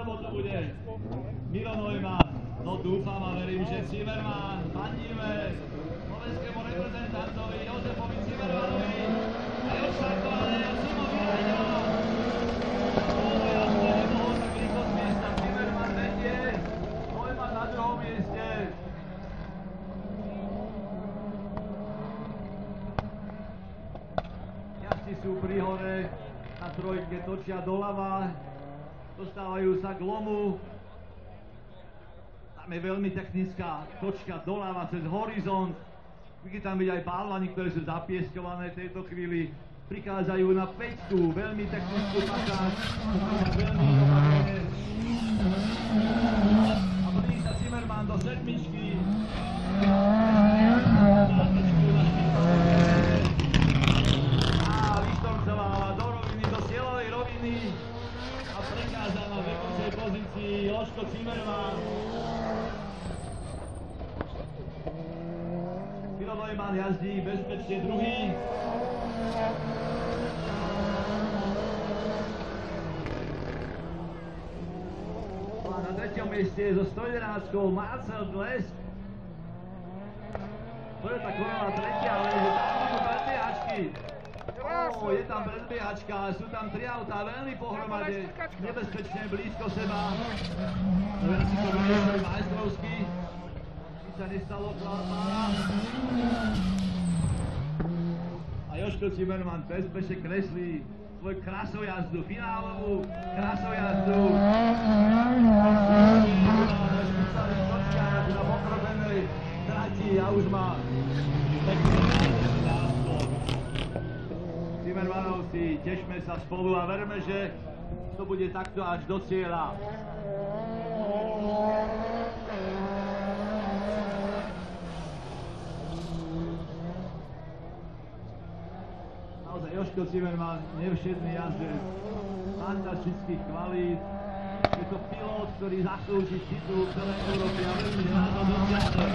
alebo to bude Miro Neumann? No dúfam a verím, že Zimmermann. Fandíme slovenskému reprezentantovi Jozefovi Zimmermannovi a Jošákovane a Simovi Rajďova. No jasne, nemohol tak rýchlo z miesta. Zimmermann vedie, Neumann na druhom mieste. Jazdci sú pri hore, na trojke točia doľava, dostávajú sa k lomu. Tam je veľmi technická točka doľava cez horizont. Vidíte tam byť aj balvani, ktoré sú zapieskované v tejto chvíli. Prichádzajú na peťku, veľmi technickú pasáž. Veľmi opatrne. A blíži sa Zimmermann do sedmičky. Vyštorcováva do roviny, do cieľovej roviny a prechádza na vedúcej pozícii Jožko Zimmermann. Miro Neumann jazdí bezpečne druhý. A na treťom mieste je so 111-kou Marcel Glesk. Toyota Corolla tretia, ale je tam sú predbiehačky. Je tam predbiehačka, sú tam tri autá veľmi pohromade, nebezpečne blízko seba. Ja si to vyriešil majstrovský. Sa nestalo klápára. A Jožko Zimmermann bezpečne kreslí svoju krasojazdu, finálovú krasojazdu. Na pokrobenej trati a už má pekný náskok. Zimmermannovci, tešme sa spolu a verme, že to bude takto až do cieľa. Jožko Zimmermann, nevšedný jazdec, fantastických kvalít. Je to pilot, ktorý zaslúži titul v celej Európe a veľmi ráno dosiahne.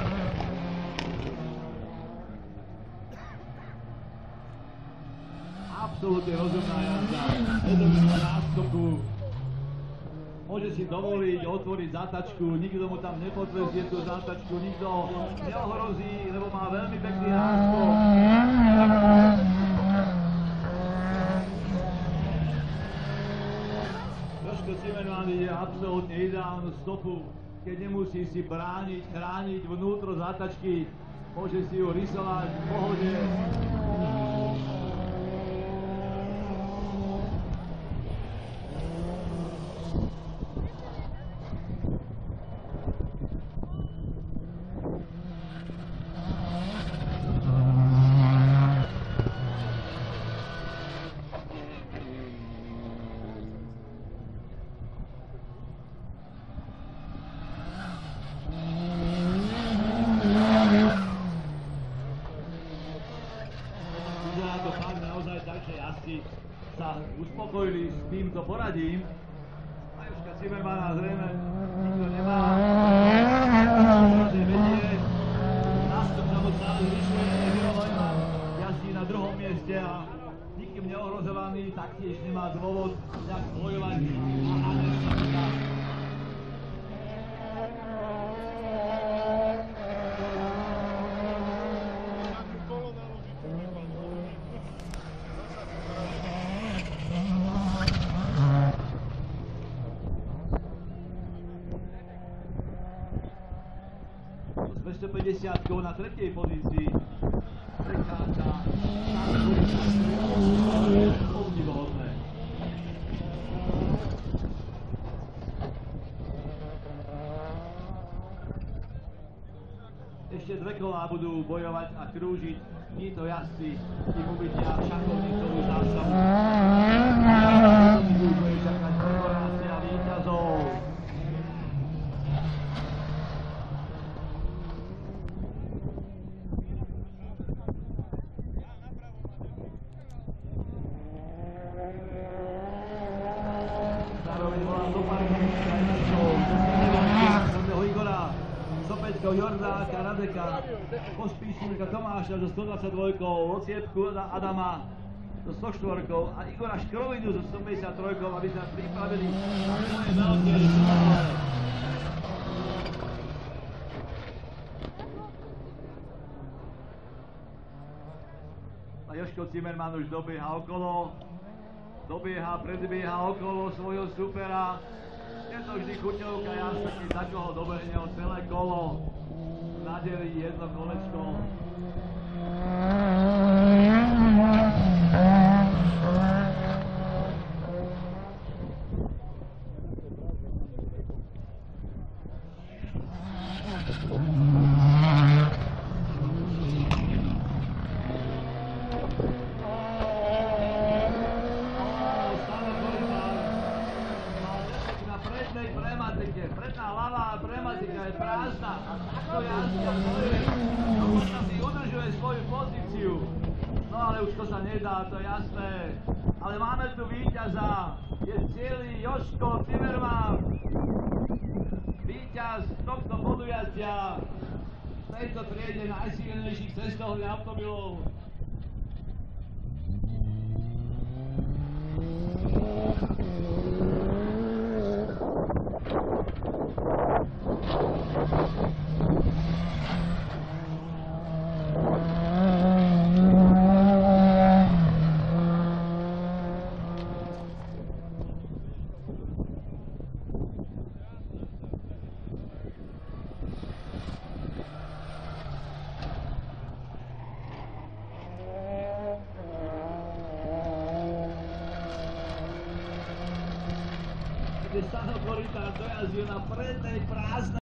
Absolútne rozumná jazda, vedomá náskoku. Môže si dovoliť otvoriť zatačku, nikto mu tam nepodvezie tú zatačku, nikto neohrozí, lebo má veľmi pekný náskok. Zimmermann ide absolútne ideálnu stopu, keď nemusí si brániť, chrániť vnútro zatačky, môže si ju rysovať v pohode. Sa uspokojili s týmto poradím. A Jožka Zimmermanna zrejme nikto nemá. Vedie. Náskok sa mu stále zvyšuje. Miro Neumann jazdí na druhom mieste a nikým neohrozovaný taktiež nemá dôvod nejak bojovať a nervovať. S 250 na tretej pozícii prechádza na obdivuhodné. Ešte dve kolá budú bojovať a krúžiť títo jazdci, kým uvidia šachovnicovú zástavu. Bude čakať korporácia víťazov. Jordáka, Radeka, Pospíšilka, Tomáša so 122, Ociepku Adama so 104 a Igora Škrovinu so 153, aby sa pripravili na svoje veľké Jožko Zimmermann už dobieha okolo. Predbieha okolo svojho supera. Je to vždy chuťovka jasná, keď za koho dobehne o celé kolo. Nadelí jedno kolečko. Predná ľavá prematika je prázdna a takto jazdia svoje. Dokonca si udržuje svoju pozíciu. No ale už to sa nedá, to je jasné. Ale máme tu víťaza. Je celý Jožko Zimmermann. Víťaz tohto podujatia. V tejto triede najsilnejších cestovných automobilov. Stano Korytán dojazdil na prednej prázdnej